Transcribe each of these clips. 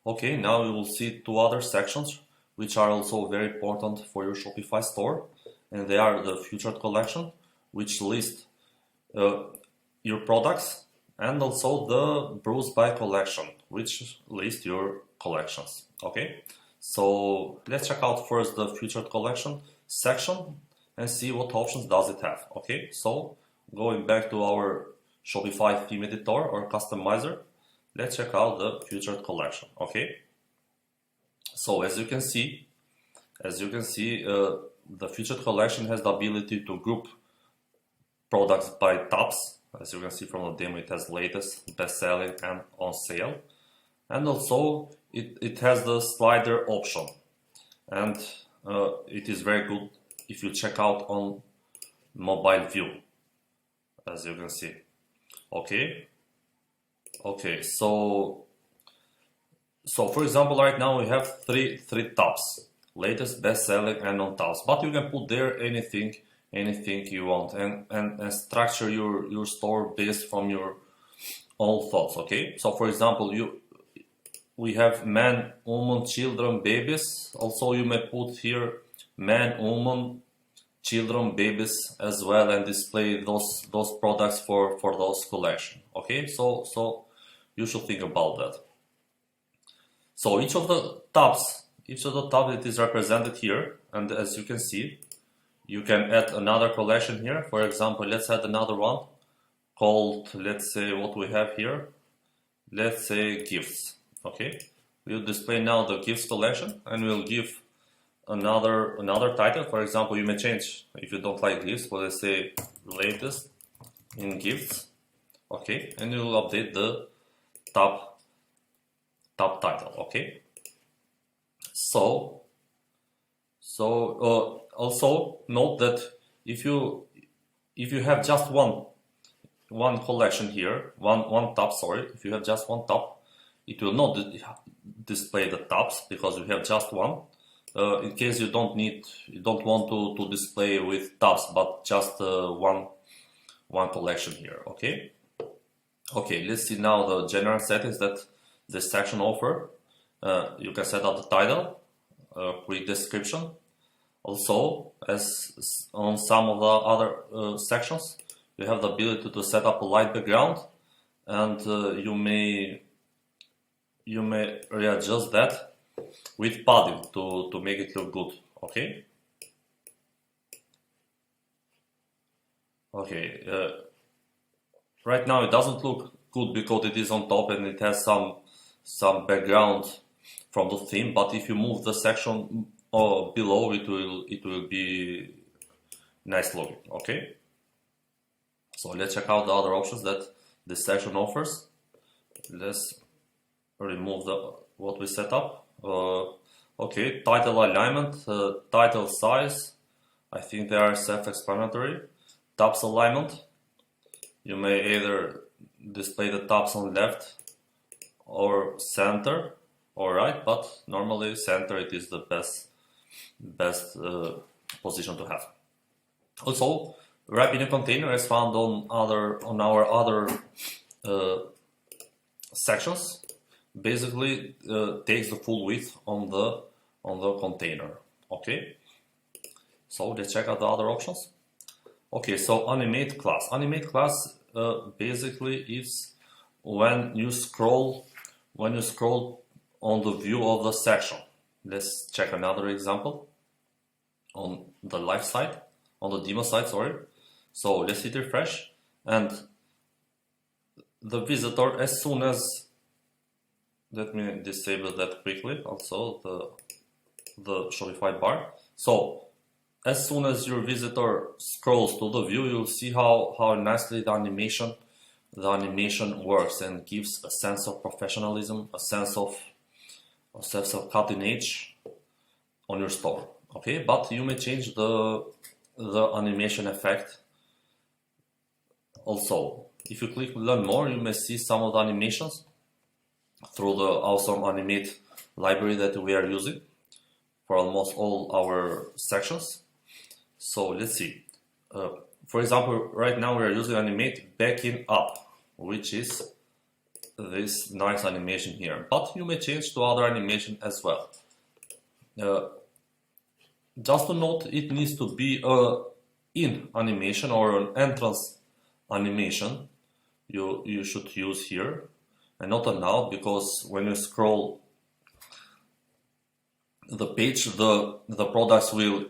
Okay, now you will see two other sections which are also very important for your Shopify store, and they are the featured collection, which list uh, your products, and also the browse by collection, which list your collections. Okay, so let's check out first the featured collection section and see what options does it have. Okay, so going back to our Shopify theme editor or customizer, let's check out the featured collection. Okay, so as you can see, the featured collection has the ability to group products by tabs. As you can see from the demo, it has latest, best-selling, and on sale. And also it has the slider option, and it is very good if you check out on mobile view, as you can see. Okay, so for example, right now we have three tabs: latest, best-selling, and on tabs. But you can put there anything you want, and structure your store based from your own thoughts. Okay, so for example, we have man, woman, children, babies. Also, you may put here man, woman, children, babies as well, and display those products for those collection. Okay, so you should think about that. So each of the tabs it is represented here, and as you can see, you can add another collection here. For example, let's add another one called, let's say, what we have here. Let's say gifts. Okay, we'll display now the gifts collection, and we'll give another title. For example, you may change if you don't like gifts, but let's say latest in gifts. Okay, and you'll update the tab title. Okay, so also note that if you have just one collection here, one tab, sorry, if you have just one tab, it will not display the tabs because you have just one. In case you don't want to display with tabs, but just one collection here. Okay, let's see now the general settings that this section offer. You can set up the title, quick description. Also, as on some of the other sections, you have the ability to set up a light background, and you may readjust that with padding to make it look good. Okay. Right now it doesn't look good because it is on top and it has some background from the theme. But if you move the section below, it will be nice looking. Okay. So let's check out the other options that this section offers. Let's remove what we set up. Okay, title alignment, title size, I think they are self-explanatory. Tabs alignment, you may either display the tabs on left or center or right, but normally center it is the best position to have. Also, wrap in a container is found on our other sections. Basically takes the full width on the container. Okay, so let's check out the other options. Okay, so animate class basically is when you scroll on the view of the section. Let's check another example on the live side, on the demo side, sorry. So let's hit refresh, and the visitor, as soon as, let me disable that quickly, also the Shopify bar. So as soon as your visitor scrolls to the view, you'll see how nicely the animation works and gives a sense of professionalism, a sense of cutting edge on your store. Okay, but you may change the animation effect. Also, if you click learn more, you may see some of the animations through the awesome animate library that we are using for almost all our sections. So let's see. For example, right now we are using animate backing up, which is this nice animation here, but you may change to other animation as well. Just to note, it needs to be a in animation or an entrance animation you should use here, and not a now, because when you scroll the page, the products will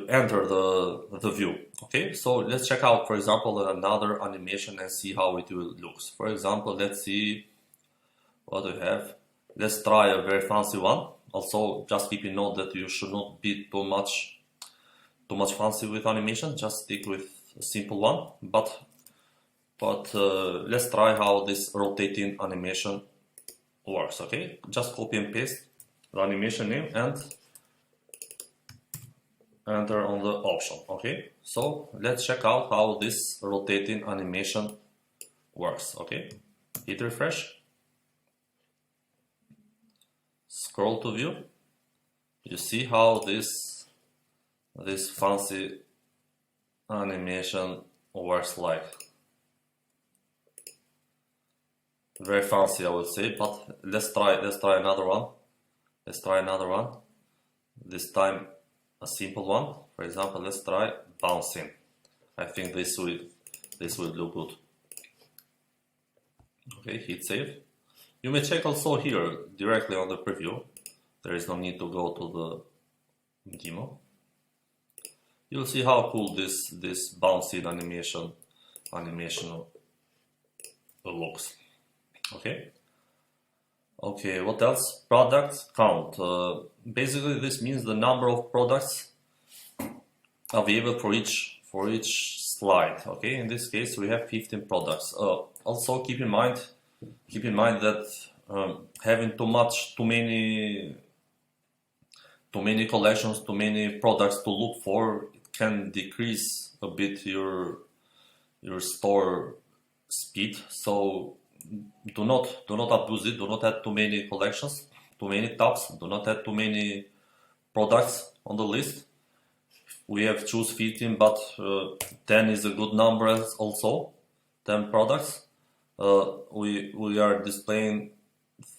enter the view. Okay, so let's check out, for example, another animation and see how it will look. For example, let's see what we have. Let's try a very fancy one. Also, just keep in note that you should not be too much fancy with animation. Just stick with a simple one. But let's try how this rotating animation works. Okay, just copy and paste the animation name and enter on the option. Okay, so let's check out how this rotating animation works. Okay, hit refresh, scroll to view. You see how this fancy animation works like. Very fancy, I would say, but let's try another one. Let's try another one. This time a simple one. For example, let's try bouncing. I think this will look good. Okay, hit save. You may check also here directly on the preview. There is no need to go to the demo. You'll see how cool this bouncing animation looks. Okay. Okay, what else? Product count. Basically, this means the number of products available for each slide. Okay, in this case, we have 15 products. Also, keep in mind that having too many collections, too many products to look for, it can decrease a bit your store speed. So do not abuse it. Do not add too many collections, too many tabs. Do not add too many products on the list. We have choose 15, but 10 is a good number also. 10 products. We are displaying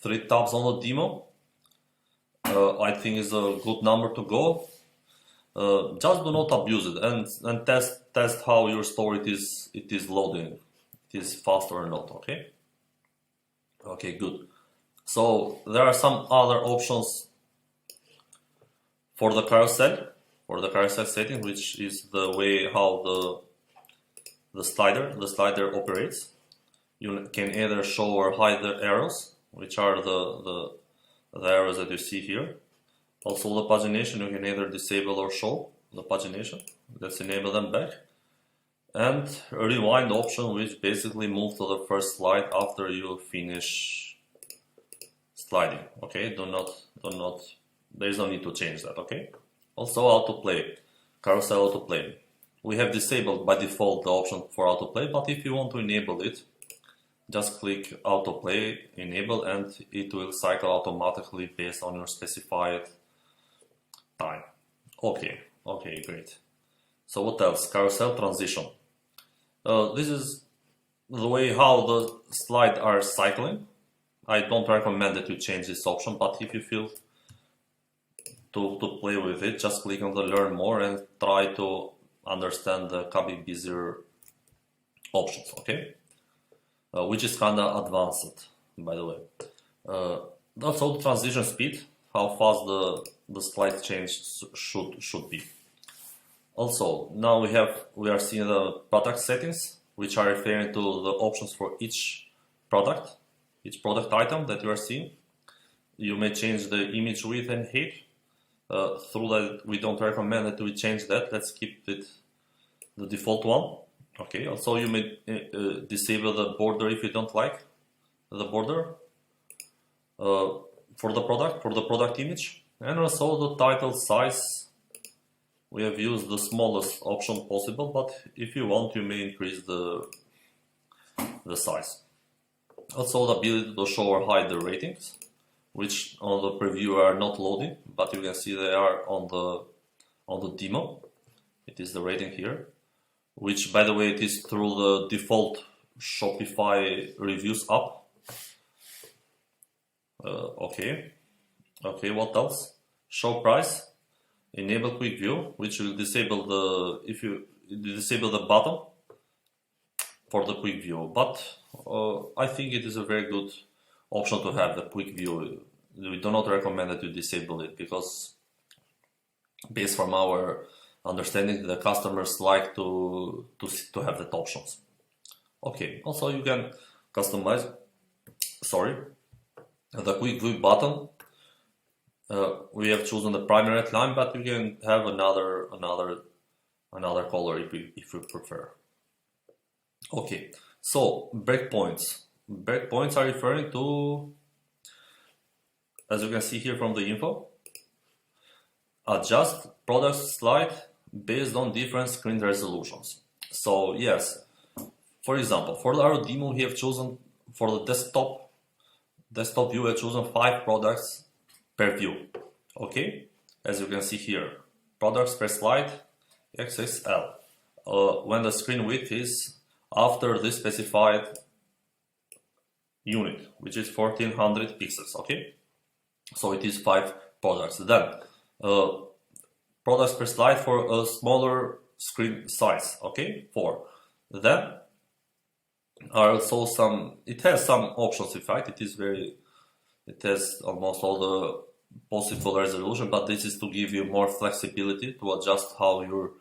3 tabs on the demo. I think is a good number to go. Just do not abuse it and test how your store it is loading. It is fast or not. Okay. Okay, good. So there are some other options for the carousel setting, which is the way how the slider operates. You can either show or hide the arrows, which are the arrows that you see here. Also the pagination, you can either disable or show the pagination. Let's enable them back. And a rewind option, which basically moves to the first slide after you finish sliding. Okay, there is no need to change that. Okay. Also autoplay, carousel autoplay. We have disabled by default the option for autoplay, but if you want to enable it, just click autoplay, enable, and it will cycle automatically based on your specified time. Okay, great. So what else? Carousel transition. This is the way how the slides are cycling. I don't recommend that you change this option, but if you feel to play with it, just click on the learn more and try to understand the Kaby Bezier options, okay? Which is kind of advanced, by the way. Also the transition speed, how fast the slide change should be. Also, now we are seeing the product settings, which are referring to the options for each product item that you are seeing. You may change the image width and height. Through that, we don't recommend that we change that. Let's keep it the default one. Okay. Also, you may disable the border if you don't like the border for the product image, and also the title size. We have used the smallest option possible, but if you want, you may increase the size. Also, the ability to show or hide the ratings, which on the preview are not loading, but you can see they are on the demo. It is the rating here, which, by the way, it is through the default Shopify reviews up. Okay. What else? Show price. Enable quick view, which will disable if you disable the button for the quick view. But I think it is a very good option to have the quick view. We do not recommend that you disable it because, based from our understanding, the customers like to have that options. Okay. Also, you can customize. The quick view button. We have chosen the primary line, but you can have another color if you prefer. Okay, so breakpoints. Breakpoints are referring to, as you can see here from the info, adjust product slide based on different screen resolutions. So yes, for example, for our demo, we have chosen for the desktop view, we have chosen 5 products per view. Okay, as you can see here, products per slide XXL. When the screen width is after the specified unit, which is 1400 pixels. Okay, so it is 5 products. Then products per slide for a smaller screen size. Okay, 4. Then are also it has some options. In fact, it has almost all the possible resolution, but this is to give you more flexibility to adjust how your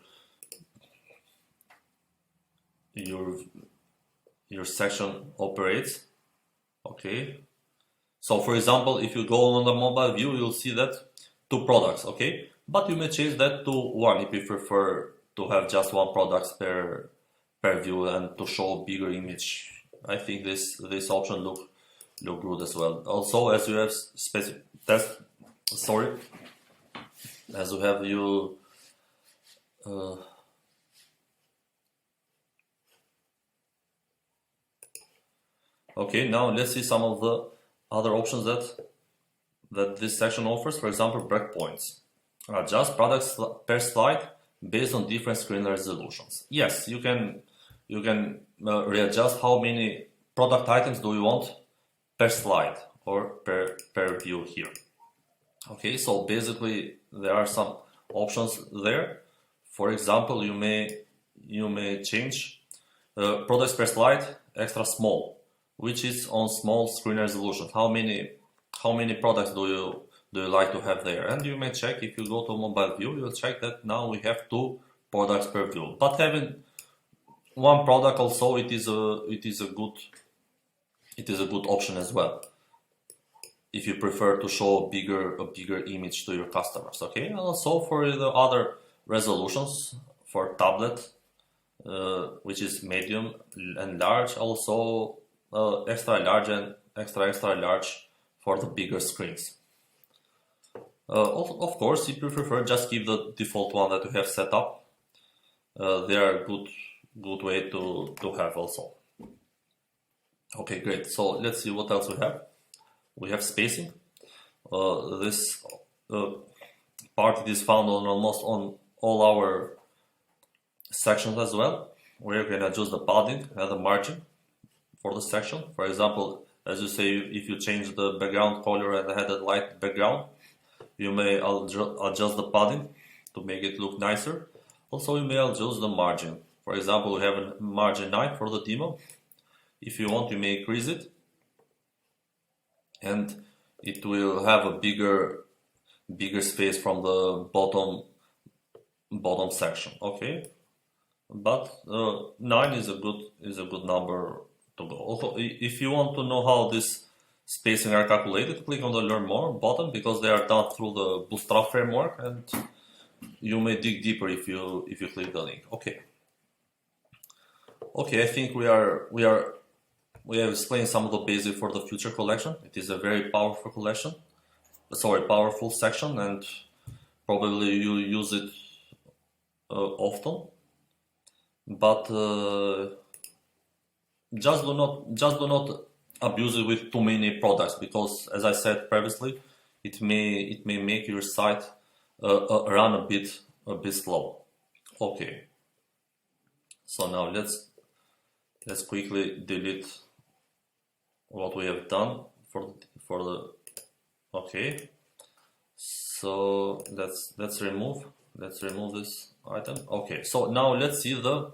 section operates. Okay, so for example, if you go on the mobile view, you'll see that 2 products. Okay, but you may change that to 1 if you prefer to have just 1 product per view and to show bigger image. I think this option look good as well. Also, as you have okay, now let's see some of the other options that this section offers. For example, breakpoints. Adjust products per slide based on different screen resolutions. Yes, you can readjust how many product items do you want per slide or per view here. Okay, so basically there are some options there. For example, you may change products per slide extra small, which is on small screen resolution. How many products do you like to have there? And you may check, if you go to mobile view, you'll check that now we have 2 products per view. But having 1 product also, it is a good option as well, if you prefer to show a bigger image to your customers. Okay, and also for the other resolutions for tablet, which is medium and large, also extra large and extra large for the bigger screens. Of course, if you prefer, just keep the default one that you have set up. They are a good way to have also. Okay, great. So let's see what else we have. We have spacing. This part is found on almost on all our sections as well, where you can adjust the padding and the margin for the section. For example, as you say, if you change the background color and had a light background, you may adjust the padding to make it look nicer. Also, you may adjust the margin. For example, we have a margin 9 for the demo. If you want, you may increase it, and it will have a bigger space from the bottom section. Okay, but 9 is a good number to go. Also, if you want to know how this spacing are calculated, click on the Learn More button, because they are done through the Bootstrap framework, and you may dig deeper if you click the link. Okay, I think we have explained some of the basics for the future collection. It is a very powerful section, and probably you use it often. But just do not abuse it with too many products, because, as I said previously, it may make your site run a bit slow. Okay. So now let's let's quickly delete what we have done for the okay. So let's remove this item. Okay, so now let's see the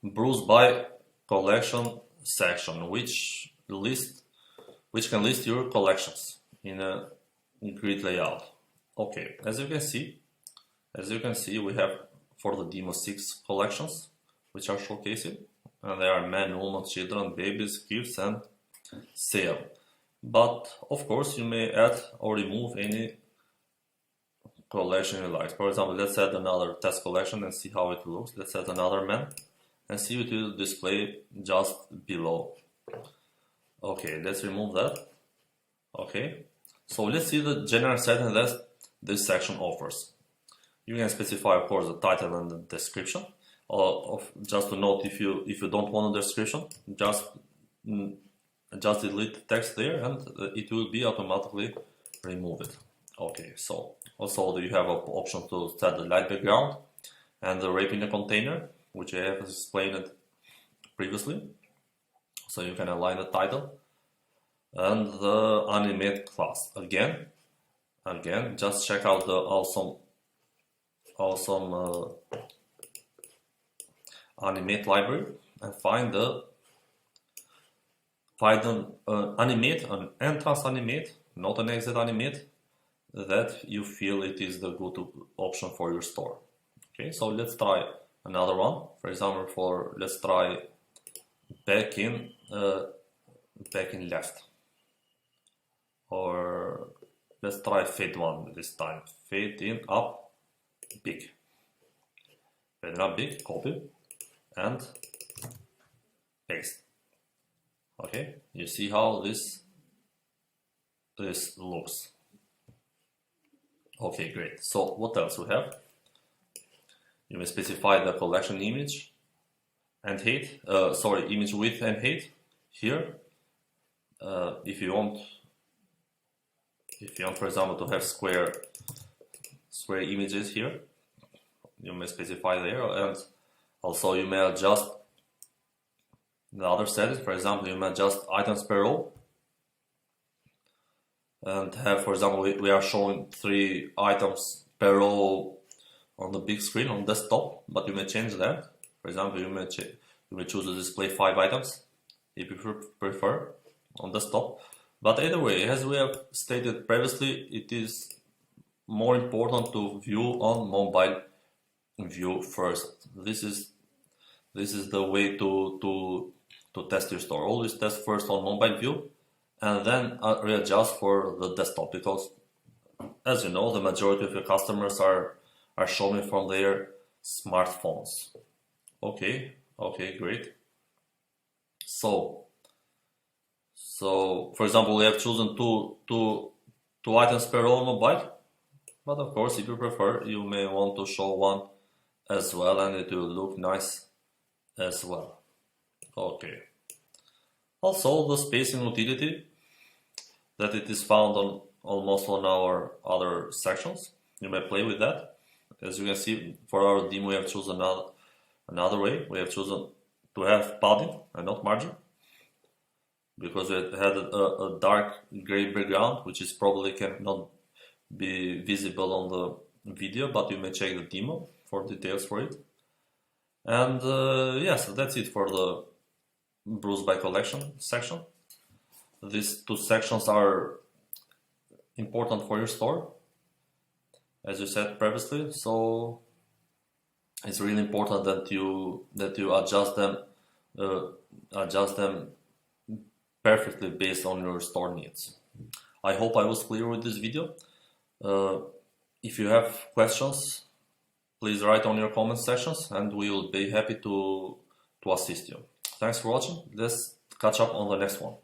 Brews by collection section, which can list your collections in a grid layout. Okay, as you can see, we have for the demo 6 collections which are showcasing, and they are men, women, children, babies, gifts, and sale. But of course, you may add or remove any collection you like. For example, let's add another test collection and see how it looks. Let's add another man and see it will display just below. Okay, let's remove that. Okay, so let's see the general setting that this section offers. You can specify, of course, the title and the description. Just to note, if you don't want a description, just delete the text there, and it will be automatically removed. Okay, so also you have an option to set the light background and the wrap in the container, which I have explained previously. So you can align the title and the animate class. Again, just check out the awesome animate library and find an animate, an entrance animate, not an exit animate, that you feel it is the good option for your store. Okay, so let's try another one. For example, let's try back in left, or let's try fade one this time. Fade in up big. Fade in up big. Copy and paste. Okay, you see how this looks. Okay, great. So what else we have? You may specify the collection image and height. Image width and height here. If you want, for example, to have square images here, you may specify there, and also you may adjust the other settings. For example, you may adjust items per row and have, for example, we are showing 3 items per row on the big screen on desktop, but you may change that. For example, you may choose to display 5 items if you prefer on desktop. But either way, as we have stated previously, it is more important to view on mobile view first. This is the way to test your store. Always test first on mobile view and then readjust for the desktop, because as you know, the majority of your customers are showing from their smartphones. Okay, great. So for example, we have chosen two items per row on mobile, but of course, if you prefer, you may want to show one as well, and it will look nice as well. Okay. Also, the spacing utility that it is found on almost on our other sections. You may play with that. As you can see, for our demo, we have chosen another way. We have chosen to have padding and not margin, because we had a dark gray background, which is probably cannot be visible on the video, but you may check the demo for details for it. And yes, that's it for the Brews by collection section. These 2 sections are important for your store, as you said previously. So it's really important that you adjust them perfectly based on your store needs. I hope I was clear with this video. If you have questions, please write on your comment sections, and we will be happy to assist you. Thanks for watching. Let's catch up on the next one.